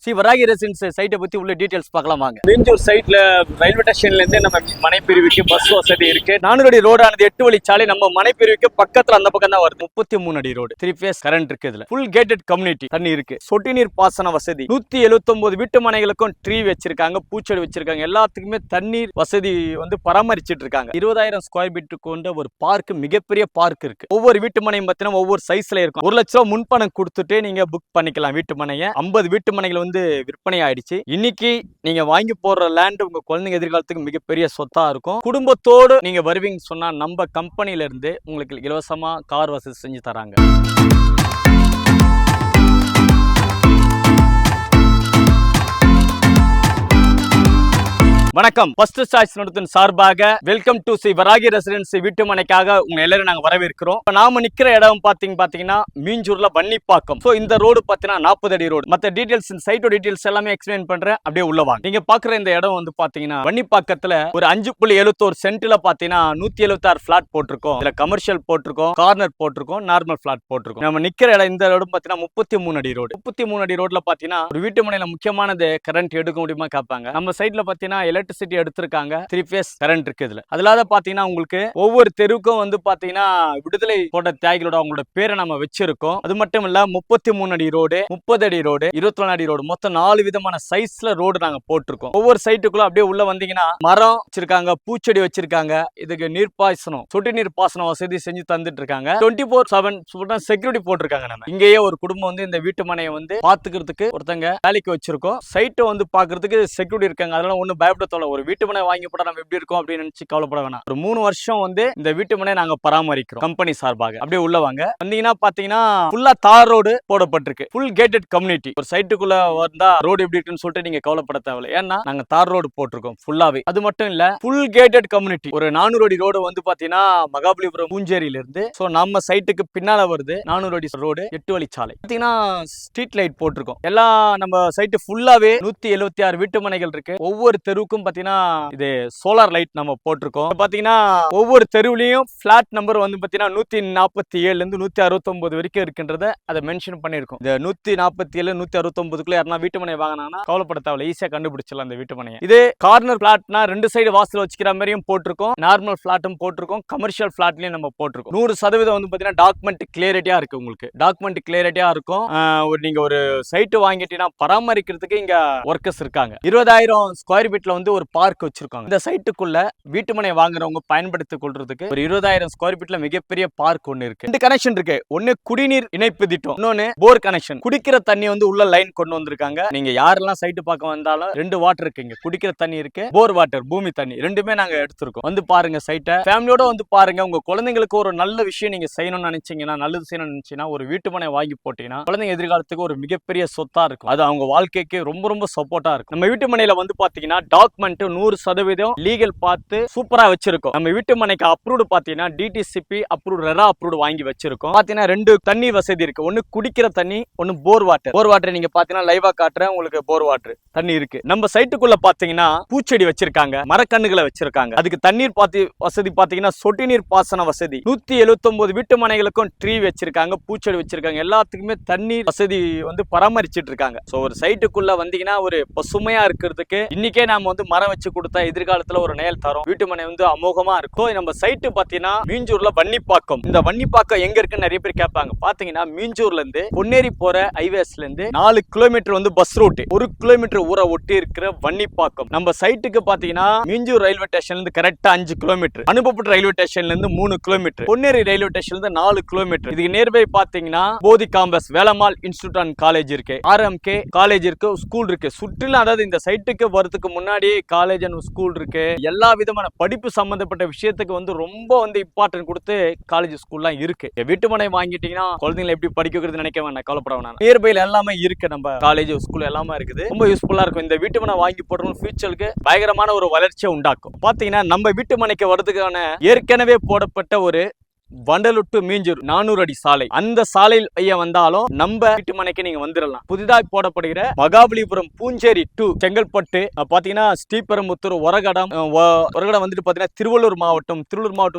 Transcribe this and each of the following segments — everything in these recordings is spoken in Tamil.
ஸ்ரீ வராகி ரெசிடென்ஸ் சைட்டை பத்தி உள்ள டீடைல்ஸ் பார்க்கலாம் வாங்க. மீஞ்சூர் சைட்ல ரயில்வே ஸ்டேஷன்ல இருந்து நம்ம மனைப்பிரிவுக்கு பஸ் வசதி இருக்கு. 4 அடி ரோடானது 8 வழிச்சாலை நம்ம மனைப்பிரிவுக்கு பக்கத்துல அந்த பக்கம் தான் வருது. 33 அடி ரோடு, 3 ஃபேஸ் கரண்ட் இருக்கு. இதுல ஃபுல் கேட்டட் கம்யூனிட்டி, தண்ணி இருக்கு, சொட்டு நீர் பாசன வசதி, 179 வீட்டு மனைகளுக்கும் ட்ரீ வச்சிருக்காங்க, பூச்செடி வச்சிருக்காங்க, எல்லாத்துக்குமே தண்ணீர் வசதி வந்து பராமரிச்சிட்டு இருக்காங்க. 20,000 ஸ்கொயர் ஃபீட் கொண்ட ஒரு பார்க், மிகப்பெரிய பார்க் இருக்கு. ஒவ்வொரு வீட்டு மனையும் பார்த்தீங்கன்னா ஒவ்வொரு சைஸ்ல இருக்கும். 1 லட்சம் முன்பணம் கொடுத்துட்டு நீங்க புக் பண்ணிக்கலாம் வீட்டு மனையை. 50 வீட்டு மனைகள் வந்து விற்பனை ஆயிடுச்சு. இன்னைக்கு நீங்க வாங்கி போடுற லேண்ட் உங்க குழந்தைங்க எதிர்காலத்துக்கு மிகப்பெரிய சொத்தா இருக்கும். குடும்பத்தோடு நீங்க வருவீங்கன்னு சொன்னா நம்ம கம்பெனில இருந்து உங்களுக்கு இலவசமா கார் வசதி செஞ்சு தராங்க. வணக்கம். ஃபர்ஸ்ட் சாய்ஸ் நடத்தின் சார்பாக welcome to Shri Varahi residence வீட்டு மனைக்காக உங்க எல்லாரும் நாங்க வரவேற்கிறோம். இப்ப நாம நிக்கிற இடம் பாத்தீங்கன்னா மீஞ்சூர்ல வன்னிப்பாக்கம். சோ இந்த ரோடு பாத்தீங்கன்னா 40 அடி ரோடு. மத்த டீடைல்ஸ் சைட்டோ டீடைல்ஸ் எல்லாமே எக்ஸ்பிளைன் பண்றேன், அப்படியே உள்ள வாங்க. நீங்க பாக்குற இந்த இடம் வந்து பாத்தீங்கன்னா வன்னிப்பாக்கத்துல ஒரு 5.71 சென்ட்ல பாத்தீங்கன்னா 176 பிளாட் போட்டிருக்கோம். இதுல கமர்ஷியல் போட்டிருக்கோம், கார்னர் போட்டிருக்கோம், நார்மல் பிளாட் போட்டிருக்கோம். நம்ம நிக்கிற இடம் இந்த ரோடு பாத்தீங்கன்னா 33 அடி ரோடு. 33 அடி ரோட்ல பாத்தீங்கன்னா ஒரு வீட்டு மனையில முக்கியமானது கரண்ட் எடுக்க முடியுமா கேட்பாங்க. நம்ம சைட்ல பாத்தீங்கன்னா எலக்ட்ரிசிட்டி எடுத்திருக்காங்க, 3 ஃபேஸ் கரண்ட் இருக்கு. இதுல அதனால பாத்தீங்கன்னா உங்களுக்கு ஒவ்வொரு தெருவுக்கும் வந்து பாத்தீங்கன்னா விடுதலை போட்ட தியாகிகளோட அவங்களோட பேரை நம்ம வச்சிருக்கோம். அது மட்டும் இல்ல 33 அடி ரோடு, 30 அடி ரோடு, 24 அடி ரோடு, மொத்தம் 4 விதமான சைஸ்ல ரோடு நாங்க போட்டிருக்கோம். ஒவ்வொரு சைட்டுக்குள்ள அப்படியே உள்ள வந்தீங்கன்னா மரம் வச்சிருக்காங்க, பூச்செடி வச்சிருக்காங்க, இதுக்கு நீர்ப்பாசனம், சொட்டு நீர் பாசனம் வசதி செஞ்சு தந்துட்டு இருக்காங்க. 24/7 செக்யூரிட்டி போட்டிருக்காங்க. நம்ம இங்கேயே ஒரு குடும்பம் வந்து இந்த வீட்டு மனையை வந்து பாத்துக்கிறதுக்கு ஒருத்தங்க வேலைக்கு வச்சிருக்கோம். சைட்டை வந்து பாக்குறதுக்கு செக்யூரிட்டி இருக்காங்க. அதெல்லாம் ஒண்ணு பயப்பட தேவை. ஒரு வீட்டு மனை வாங்கி போட நம்ம எப்படி இருக்கோம் அப்படின்னு நினைச்சு கவலைப்பட வேணாம். ஒரு 3 வருஷம் வந்து இந்த வீட்டு மனை நாங்க பராமரிக்கிறோம் கம்பெனி சார்பாக. அப்படியே உள்ள வாங்க. வந்தீங்கன்னா பாத்தீங்கன்னா ஃபுல்லா தார் ரோடு போடப்பட்டிருக்கு. Full gated community. ஒரு சைட்டுக்குள்ள வந்தா ரோடு எப்படி இருக்குன்னு சொல்லிட்டு நீங்க கவலைப்பட தேவையில்லை. ஏன்னா நாங்க தார் ரோடு போட்டிருக்கோம் ஃபுல்லாவே. அது மட்டும் இல்ல ஃபுல் கேட்டட் கம்யூனிட்டி. ஒரு 400 அடி ரோடு வந்து பாத்தீங்கன்னா மகாபலிபுரம் பூஞ்சேரியில இருந்து நம்ம சைட்டுக்கு பின்னால வருது 400 அடி ரோடு, 8 வழிச்சாலை. பாத்தீங்கன்னா ஸ்ட்ரீட் லைட் போட்டிருக்கோம். எல்லாம் நம்ம சைட்டு ஃபுல்லாவே 176 வீட்டு மனைகள் இருக்கு. ஒவ்வொரு தெருவுக்கும் பாத்தீங்கன்னா இது சோலார் லைட் நம்ம போட்டிருக்கோம். பாத்தீங்கன்னா ஒவ்வொரு தெருவுலயும் பிளாட் நம்பர் வந்து பாத்தீங்கன்னா 147 இருந்து 169 வரைக்கும் இருக்கின்றத அதை மென்ஷன் பண்ணிருக்கோம். இந்த 147 169க்குள்ள யாரா வீட்டு மனை வாங்கினாங்கன்னா கவலைப்பட தேவையில்லை, ஈஸியா கண்டுபிடிச்சலாம் அந்த வீட்டு மனையை. இது கார்னர் பிளாட்னா 2 சைடு வாசல் வச்சுக்கிற மாதிரியும் போட்டிருக்கோம், நார்மல் பிளாட்டும் போட்டிருக்கோம், கமர்ஷியல் பிளாட்லயும் நம்ம போட்டிருக்கோம். 100% வந்து பாத்தீங்கன்னா டாக்குமெண்ட் கிளியரிட்டியா இருக்கு. உங்களுக்கு டாக்குமெண்ட் கிளியரிட்டியா இருக்கும். நீங்க ஒரு சைட்டு வாங்கிட்டீங்கன்னா பராமரிக்கிறதுக்கு இங்க ஒர்க்கர்ஸ் இருக்காங்க. 20,000 ஸ்கொயர் ஃபீட்ல வந்து ஒரு பார்க் வச்சிருக்காங்க. இந்த சைட்டுக்குள்ள வீட்டுமனை வாங்குறவங்க பயன்படுத்திக் கொள்றதுக்கு ஒரு 20,000 ஸ்கொயர் ஃபீட்ல மிகப்பெரிய பார்க் ஒன்னு இருக்கு. 2 கனெக்ஷன் இருக்கு. ஒன்னு குடிநீர் இணைப்பு திட்டம், இன்னொன்னு போர் கனெக்ஷன். குடிக்கிற தண்ணி வந்து உள்ள லைன் கொண்டு வந்திருக்காங்க. நீங்க யாரெல்லாம் சைட்டு பார்க்க வந்தாலும் 2 வாட்டர் இருக்குங்க. குடிக்கிற தண்ணி இருக்கு, போர் வாட்டர் பூமி தண்ணி, ரெண்டுமே நாங்க எடுத்திருக்கோம். வந்து பாருங்க சைட்டை, ஃபேமிலியோட வந்து பாருங்க. உங்க குழந்தைங்களுக்கு ஒரு நல்ல விஷயம் நீங்க செய்யணும்னு நினைச்சீங்கன்னா, நல்லது செய்யணும்னு நினைச்சீங்கன்னா ஒரு வீட்டுமனை வாங்கி போட்டீங்கன்னா குழந்தைங்க எதிர்காலத்துக்கு ஒரு மிகப்பெரிய சொத்தா இருக்கும். அது அவங்க வாழ்க்கைக்கு ரொம்ப ரொம்ப சப்போர்ட்டா இருக்கும். நம்ம வீட்டுமனையில வந்து பாத்தீங்கன்னா டாக்குமெண்ட் 100% லீகல் பார்த்து சூப்பரா வச்சிருக்கோம். நம்ம வீட்டு மனைக்கு அப்ரூவ்டு பாத்தீங்கன்னா டிடிசிபி அப்ரூவ்டு, ரெரா அப்ரூவ்டு வாங்கி வச்சிருக்கோம். பாத்தீங்கன்னா 2 தண்ணி வசதி இருக்கு. ஒன்னு குடிக்கிற தண்ணி, ஒன்னு போர் வாட்டர். போர் வாட்டர் நீங்க பாத்தீங்கன்னா லைவா காட்டுறேன் உங்களுக்கு. போர் வாட்டர் தண்ணி இருக்கு. நம்ம சைட்டுக்குள்ள பாத்தீங்கன்னா பூச்செடி வச்சிருக்காங்க, மரக்கண்ணுகளை வச்சிருக்காங்க. அதுக்கு தண்ணீர் வசதி பாத்தீங்கன்னா சொட்டு நீர் பாசன வசதி. 179 வீட்டு மனைகளுக்கும் ட்ரீ வச்சிருக்காங்க, பூச்செடி வச்சிருக்காங்க. எல்லாத்துக்குமே தண்ணீர் வசதி வந்து பராமரிச்சிட்டு இருக்காங்க. சோ ஒரு சைட்டுக்குள்ள வந்தீங்கன்னா ஒரு பசுமையா இருக்கிறதுக்கு இன்னைக்கே நாம வந்து மரம் வச்சு கொடுத்தா எதிர்காலத்துல ஒரு நேல் தரும். வீட்டு மனை வந்து அமோகமா இருக்கும். நம்ம சைட்டு பாத்தீங்கன்னா மீஞ்சூர்ல வன்னிப்பாக்கம். இந்த வன்னிப்பாக்கம் எங்க இருக்குன்னு நிறைய பேர் கேட்பாங்க. பாத்தீங்கன்னா மீஞ்சூர்ல இருந்து பொன்னேரி போற ஹைவேஸ்ல இருந்து 4 கிலோமீட்டர் வந்து பஸ் ரூட், 1 கிலோமீட்டர் ஊரை ஒட்டி இருக்கிற வன்னிப்பாக்கம். நம்ம சைட்டுக்கு பாத்தீங்கன்னா மீஞ்சூர் ரயில்வே ஸ்டேஷன்ல இருந்து கரெக்டா 5 கிலோமீட்டர், அனுப்பப்பட்ட ரயில்வே ஸ்டேஷன்ல இருந்து 3 கிலோமீட்டர், பொன்னேரி ரயில்வே ஸ்டேஷன்ல இருந்து 4 கிலோமீட்டர். இதுக்கு நியர்பை பாத்தீங்கன்னா Bodhi campus, Velammal institute and college இருக்கு, RMK காலேஜ் இருக்கு, ஸ்கூல் இருக்கு. சுற்றிலும் அதாவது இந்த சைட்டுக்கு வரதுக்கு முன்னாடி காலேஜ் அண்ட் ஸ்கூல் இருக்கு. எல்லா விதமான படிப்பு சம்பந்தப்பட்ட விஷயத்துக்கு வந்து ரொம்ப வந்து இம்பார்ட்டன்ட் கொடுத்து காலேஜ் ஸ்கூல்லாம் இருக்கு. வீட்டு மனை வாங்கிட்டீங்கன்னா குழந்தைங்களை எப்படி படிக்க வைக்கிறது நினைக்க வேண்டாம், கவலைப்பட வேணாம். நியர்பைல எல்லாமே இருக்கு. நம்ம காலேஜ் ஸ்கூல் எல்லாமே இருக்குது. ரொம்ப யூஸ்ஃபுல்லா இருக்கும். இந்த வீட்டு மனை வாங்கி போடுறது ஃபியூச்சருக்கு பயங்கரமான ஒரு வளர்ச்சியை உண்டாக்கும். பாத்தீங்கன்னா நம்ம வீட்டு மனைக்கு வரதுக்கான ஏற்கனவே போடப்பட்ட ஒரு வண்டலூர் டு மீஞ்சூர் 400 அடி சாலை. அந்த சாலையில் ஐயா வந்தாலும் நம்ம வீட்டு மனைக்கு நீங்க வந்துடலாம். புதிதாக போடப்படுகிற மகாபலிபுரம் பூஞ்சேரி டு செங்கல்பட்டு பாத்தீங்கன்னா ஸ்ரீபெரும்புத்தூர் ஒரகடம் வந்துட்டு பாத்தீங்கன்னா திருவள்ளூர் மாவட்டம்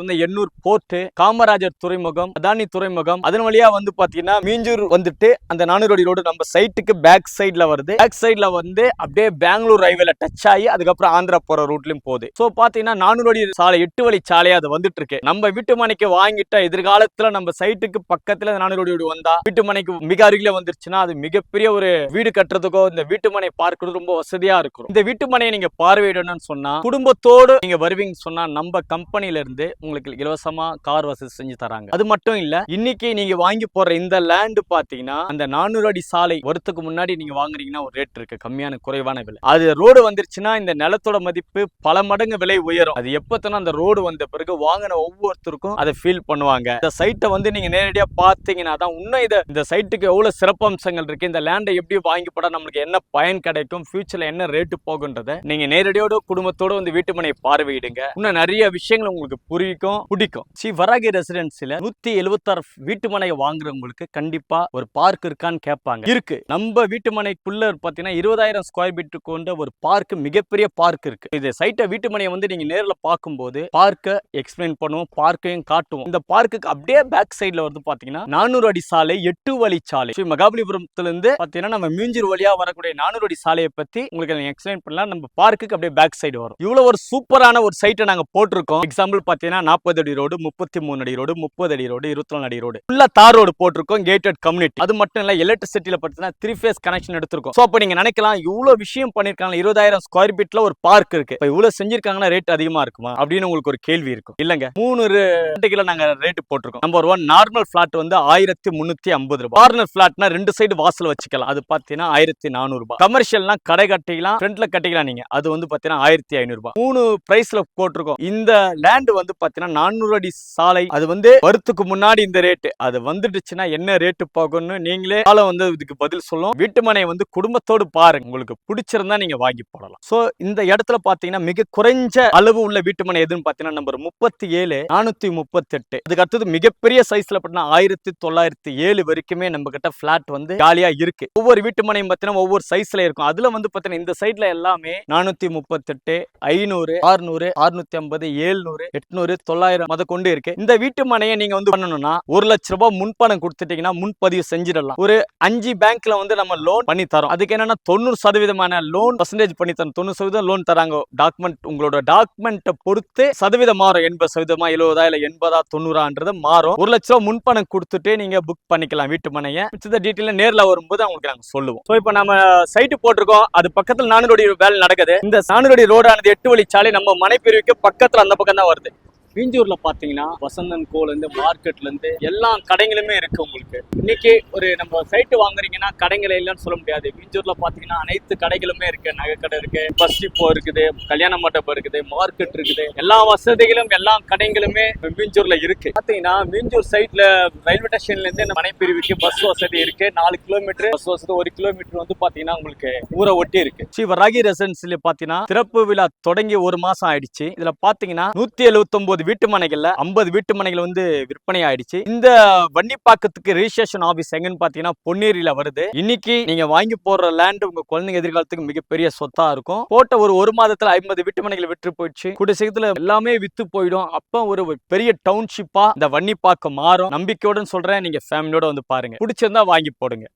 வந்து எண்ணூர் போர்ட், காமராஜர் துறைமுகம், அதானி துறைமுகம், அதன் வழியா வந்து பாத்தீங்கன்னா மீஞ்சூர் வந்துட்டு அந்த 400 அடி ரோடு நம்ம சைட்டுக்கு பேக் சைட்ல வருது. பேக் சைட்ல வந்து அப்படியே பெங்களூர் ரயில்வேல டச் ஆகி அதுக்கப்புறம் ஆந்திரா போற ரூட்லயும் போகுது. சோ பாத்தீங்கன்னா 400 அடி சாலை 8 வழி சாலையா அது வந்துட்டு இருக்கு. நம்ம வீட்டு மனைக்கு வாங்கிட்ட எதிர்காலத்துல நம்ம சைட்டுக்கு பக்கத்துல 400 அடி வந்தா வீட்டு மனைக்கு மிக அருகில வந்துருச்சுன்னா அது மிகப்பெரிய ஒரு வீடு கட்டுறதுக்கோ இந்த வீட்டு மனை பார்க்கிறது ரொம்ப வசதியா இருக்கும். இந்த வீட்டு மனையை நீங்க பார்வையிடணும்னு சொன்னா குடும்பத்தோடு நீங்க வருவீங்க சொன்னா நம்ம கம்பெனில இருந்து உங்களுக்கு இலவசமா கார் வசதி செஞ்சு தராங்க. அது மட்டும் இல்ல, இன்னைக்கு நீங்க வாங்கி போற இந்த லேண்ட் பாத்தீங்கன்னா அந்த 400 அடி சாலை வரத்துக்கு முன்னாடி நீங்க வாங்குறீங்கன்னா ஒரு ரேட் இருக்கு, கம்மியான குறைவான விலை. அது ரோடு வந்துருச்சுன்னா இந்த நிலத்தோட மதிப்பு பல மடங்கு விலை உயரும். அது எப்பத்தனா அந்த ரோடு வந்த பிறகு வாங்கின ஒவ்வொருத்தருக்கும் அதை ஃபீல் பண்ணுவாங்க. இந்த சைட்டை வந்து நீங்க நேரடியா பாத்தீங்கன்னா தான் இன்னும் இந்த சைட்டுக்கு எவ்வளவு சிறப்பம்சங்கள் இருக்கு, இந்த லேண்டை எப்படி வாங்கி போட நம்மளுக்கு என்ன பயன் கிடைக்கும், ஃபியூச்சர்ல என்ன ரேட்டு போகுன்றத நீங்க நேரடியோட குடும்பத்தோட வந்து வீட்டு மனையை பார்வையிடுங்க. இன்னும் நிறைய விஷயங்கள் உங்களுக்கு பிடிக்கும். ஸ்ரீ வராகி ரெசிடென்சில 176 வீட்டு மனையை வாங்குறவங்களுக்கு கண்டிப்பா ஒரு பார்க் இருக்கான்னு கேட்பாங்க. இருக்கு. நம்ம வீட்டு மனைக்குள்ள பாத்தீங்கன்னா 20,000 ஸ்கொயர் ஃபீட் கொண்ட ஒரு பார்க், மிகப்பெரிய பார்க் இருக்கு. இந்த சைட்டை வீட்டு மனையை வந்து நீங்க நேரில் பார்க்கும்போது பார்க்க எக்ஸ்பிளைன் பண்ணுவோம், பார்க்கையும் காட்டுவோம். இந்த பார்க்குக்கு அப்படியே பேக் சைட்ல வந்து பாத்தீங்கன்னா 400 அடி சாலை 8 வழி சாலை. ஸ்ரீ மகாபலிபுரத்துல இருந்து பாத்தீங்கன்னா நம்ம மீஞ்சூர் வழியா வரக்கூடிய 400 அடி சாலையை பத்தி உங்களுக்கு எக்ஸ்பிளைன் பண்ணலாம். நம்ம பார்க்குக்கு அப்படியே பேக் சைடு வரும். இவ்வளவு ஒரு சூப்பரான ஒரு சைட்டை நாங்க போட்டிருக்கோம். எக்ஸாம்பிள் பாத்தீங்கன்னா 40 அடி ரோடு, 33 அடி ரோடு, 30 அடி ரோடு, 24 அடி ரோடு, ஃபுல்லா தார் ரோடு போட்டிருக்கோம். Gated community. அது மட்டும் இல்ல, எலக்ட்ரிசிட்டியில பாத்தீங்கன்னா 3 ஃபேஸ் கனெக்ஷன் எடுத்திருக்கோம். சோ அப்ப நீங்க நினைக்கலாம் இவ்வளவு விஷயம் பண்ணிருக்காங்க, 20,000 ஸ்கொயர் ஃபீட்ல ஒரு பார்க் இருக்கு, இப்ப இவ்வளவு செஞ்சிருக்காங்கன்னா ரேட் அதிகமா இருக்குமா அப்படின்னு உங்களுக்கு ஒரு கேள்வி இருக்கும். இல்லங்க, 3 ரெண்டுக்குல நாங்க ரேட் போட்டிருக்கோம். நம்பர் 1 நார்மல் பிளாட் வந்து 1350 ரூபாய். கார்னர் பிளாட்னா 2 சைடு வாசல் வச்சுக்கலாம், அது பாத்தீங்கன்னா 1400 ரூபாய். கமர்ஷியல்னா கடை கட்டிக்கலாம், ஃப்ரண்ட்ல கட்டிக்கலாம், நீங்க அது வந்து பாத்தீங்கன்னா 1500 ரூபாய். 3 பிரைஸ்ல போட்டிருக்கோம். இந்த லேண்ட் வந்து பாத்தீங்கன்னா 400 அடி சாலை, அது வந்து வரத்துக்கு முன்னாடி இந்த ரேட், அது வந்துடுச்சுன்னா என்ன ரேட் போகும்னு நீங்களே வந்து இதுக்கு பதில் சொல்லும். வீட்டு மனை வந்து குடும்பத்தோடு பாருங்க, உங்களுக்கு பிடிச்சிருந்தா நீங்க வாங்கி போடலாம். சோ இந்த இடத்துல பாத்தீங்கன்னா மிக குறைஞ்ச அளவு உள்ள வீட்டு மனை எதுன்னு பாத்தீங்கன்னா நம்பர் 37 438. அதுக்கு அடுத்தது மிகப்பெரிய சைஸ்ல பாத்தீங்கன்னா 1907 வரைக்குமே நம்ம கிட்ட பிளாட் வந்து காலியா இருக்கு. ஒவ்வொரு வீட்டு மனையும் பாத்தீங்கன்னா ஒவ்வொரு சைஸ்ல இருக்கும். அதுல வந்து பாத்தீங்கன்னா இந்த சைட்ல எல்லாமே 438, 500, 600, 650, 700, 800, 900 மத கொண்டு இருக்கு. இந்த வீட்டு மனையை நீங்க வந்து பண்ணணும்னா 1 லட்சம் ரூபாய் முன்பணம் கொடுத்துட்டீங்கன்னா முன்பதிவு செஞ்சிடலாம். ஒரு 5 பேங்க்ல வந்து நம்ம லோன் பண்ணி தரோம். அதுக்கு என்னன்னா 90% லோன் பர்சன்டேஜ் பண்ணி தரோம். 90% லோன் தராங்க. டாக்குமெண்ட், உங்களோட டாக்குமெண்ட்டை பொறுத்து சதவீதம் மாறும். 80%, 70, இல்ல 80, 90 மாறும். 1 லட்சம் ரூபாய் முன்பணம் கொடுத்துட்டு நீங்க புக் பண்ணிக்கலாம் வீட்டு மனையை. மிச்ச டீடைல் நேர்ல வரும்போது உங்களுக்கு நாங்க சொல்லுவோம். சோ இப்போ நம்ம சைட் போட்டிருக்கோம், அது பக்கத்துல 400 அடி வேலை நடக்குது. இந்த 400 அடி ரோடானது 8 வழி சாலை நம்ம மனை பிரிவுக்கு பக்கத்துல அந்த பக்கம் தான் வருது. மீஞ்சூர்ல பாத்தீங்கன்னா வசந்தன் கோல இருந்து மார்க்கெட்ல இருந்து எல்லா கடைகளுமே இருக்கு. உங்களுக்கு இன்னைக்கு ஒரு நம்ம சைட்டு வாங்குறீங்கன்னா கடைகள் இல்லைன்னு சொல்ல முடியாது. மீஞ்சூர்ல பாத்தீங்கன்னா அனைத்து கடைகளுமே இருக்கு. நகை கடை இருக்கு, பஸ் டிப்போ இருக்குது, கல்யாண மண்டபம் இருக்குது, மார்க்கெட் இருக்குது, எல்லா வசதிகளும் எல்லா கடைகளுமே மீஞ்சூர்ல இருக்கு. பாத்தீங்கன்னா மீஞ்சூர் சைட்ல ரயில்வே ஸ்டேஷன்ல இருந்து மனை பிரிவுக்கு பஸ் வசதி இருக்கு. 4 கிலோமீட்டர் பஸ் வசதி, 1 கிலோமீட்டர் வந்து பாத்தீங்கன்னா உங்களுக்கு ஊரை ஒட்டி இருக்கு. ஸ்ரீ வராகி ரெசிடென்சில பாத்தீங்கன்னா திறப்பு விழா தொடங்கி 1 மாசம் ஆயிடுச்சு. இதுல பாத்தீங்கன்னா 179 வீட்டு மனைகள்ல 50 வீட்டு மனைகள் வந்து விற்பனை ஆயிடுச்சு. இந்த வன்னிப்பாக்கத்துக்கு ரிஜிஸ்ட்ரேஷன் ஆபீஸ் எங்கன்னு பாத்தீங்கன்னா பொன்னேரியில வருது. இன்னைக்கு நீங்க வாங்கி போடுற லேண்ட் உங்க குழந்தைங்க எதிர்காலத்துக்கு மிகப்பெரிய சொத்தா இருக்கும். போட்ட ஒரு மாதத்துல 50 வீட்டு மனைகள் விற்று போயிடுச்சு. கூடிய சீக்கிரத்துல எல்லாமே வித்து போயிடும். அப்ப ஒரு பெரிய டவுன்ஷிப்பா இந்த வன்னிப்பாக்கம் மாறும். நம்பிக்கையோட சொல்றேன், நீங்க ஃபேமிலியோட வந்து பாருங்க. பிடிச்சிருந்தா வாங்கி போடுங்க.